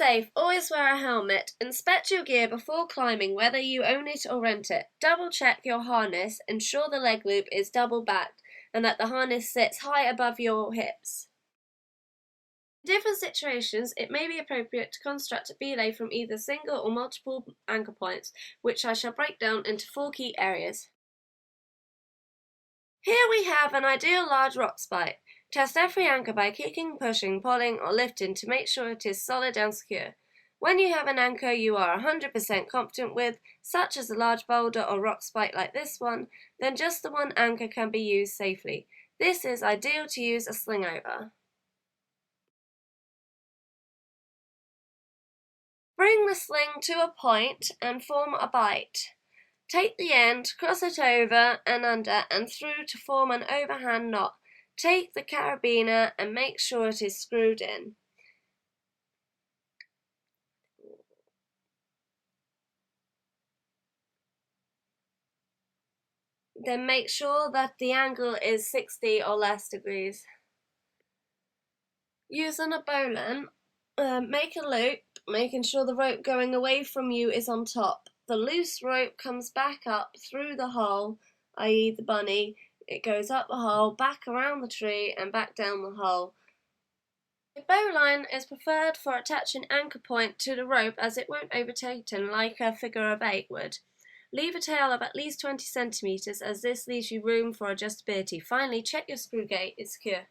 safe, always wear a helmet. Inspect your gear before climbing, whether you own it or rent it. Double check your harness, ensure the leg loop is double backed and that the harness sits high above your hips. In different situations, it may be appropriate to construct a belay from either single or multiple anchor points, which I shall break down into 4 key areas. Here we have an ideal large rock bight. Test every anchor by kicking, pushing, pulling, or lifting to make sure it is solid and secure. When you have an anchor you are 100% confident with, such as a large boulder or rock bight like this one, then just the one anchor can be used safely. This is ideal to use a sling over. Bring the sling to a point and form a bight. Take the end, cross it over and under and through to form an overhand knot. Take the carabiner and make sure it is screwed in. Then make sure that the angle is 60 or less degrees. Using a bowline, make a loop, making sure the rope going away from you is on top. The loose rope comes back up through the hole, i.e. the bunny. It goes up the hole, back around the tree and back down the hole. A bowline is preferred for attaching anchor point to the rope as it won't over-tighten like a figure of 8 would. Leave a tail of at least 20 centimeters as this leaves you room for adjustability. Finally, check your screw gate is secure.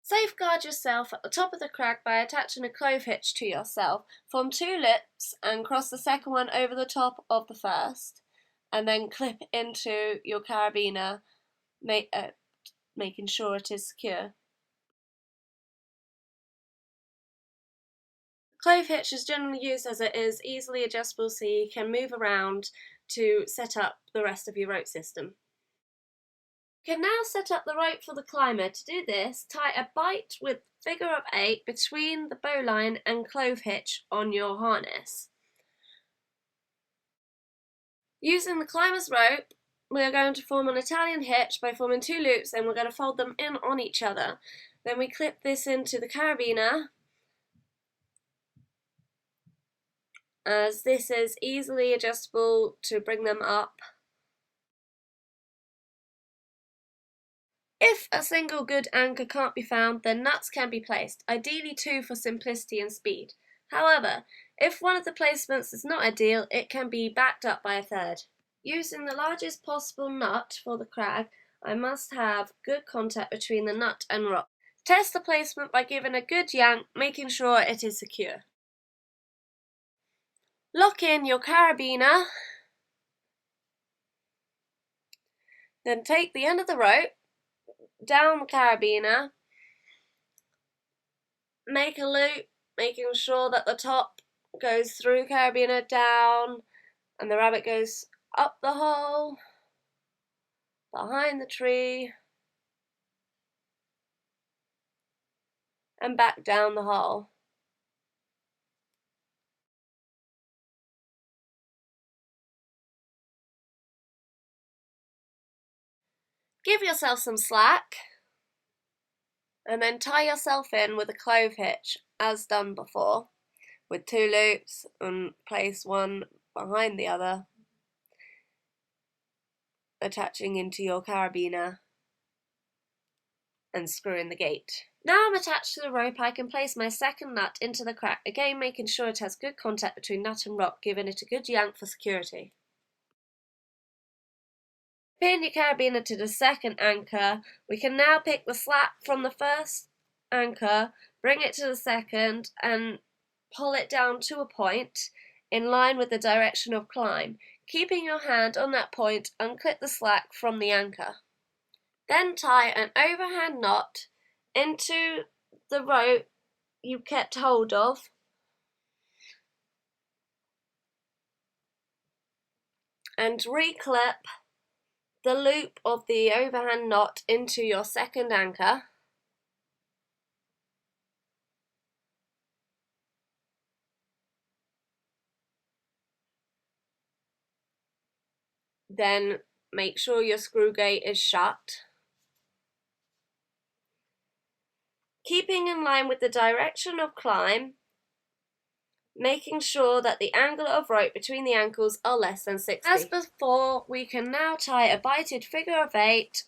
Safeguard yourself at the top of the crag by attaching a clove hitch to yourself. Form 2 lips and cross the second one over the top of the first, and then clip into your carabiner, making sure it is secure. Clove hitch is generally used as it is easily adjustable so you can move around to set up the rest of your rope system. You can now set up the rope for the climber. To do this, tie a bight with figure of 8 between the bowline and clove hitch on your harness. Using the climber's rope, we are going to form an Italian hitch by forming 2 loops and we're going to fold them in on each other. Then we clip this into the carabiner, as this is easily adjustable to bring them up. If a single good anchor can't be found, then nuts can be placed, ideally 2 for simplicity and speed. However, if one of the placements is not ideal, it can be backed up by a third. Using the largest possible nut for the crag, I must have good contact between the nut and rock. Test the placement by giving a good yank, making sure it is secure. Lock in your carabiner, then take the end of the rope down the carabiner, make a loop, making sure that the top goes through the carabiner down and the rabbit goes up the hole, behind the tree and back down the hole. Give yourself some slack and then tie yourself in with a clove hitch as done before, with 2 loops and place one behind the other, attaching into your carabiner and screwing the gate. Now I'm attached to the rope, I can place my second nut into the crack, again making sure it has good contact between nut and rock, giving it a good yank for security. Pin your carabiner to the second anchor. We can now pick the slack from the first anchor, bring it to the second and pull it down to a point in line with the direction of climb. Keeping your hand on that point, unclip the slack from the anchor. Then tie an overhand knot into the rope you kept hold of and reclip the loop of the overhand knot into your second anchor. Then make sure your screw gate is shut. Keeping in line with the direction of climb, making sure that the angle of rope between the ankles are less than 60. As before, we can now tie a bighted figure of 8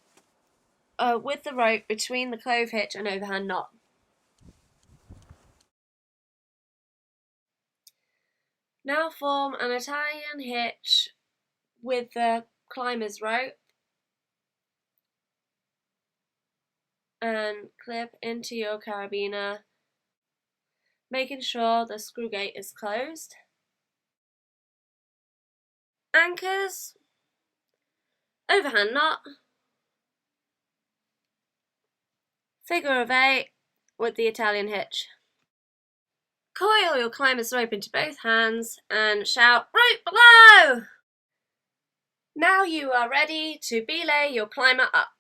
with the rope between the clove hitch and overhand knot. Now form an Italian hitch with the climber's rope and clip into your carabiner, making sure the screw gate is closed. Anchors, overhand knot, figure of 8 with the Italian hitch. Coil your climber's rope into both hands and shout, "Rope below!" Now you are ready to belay your climber up.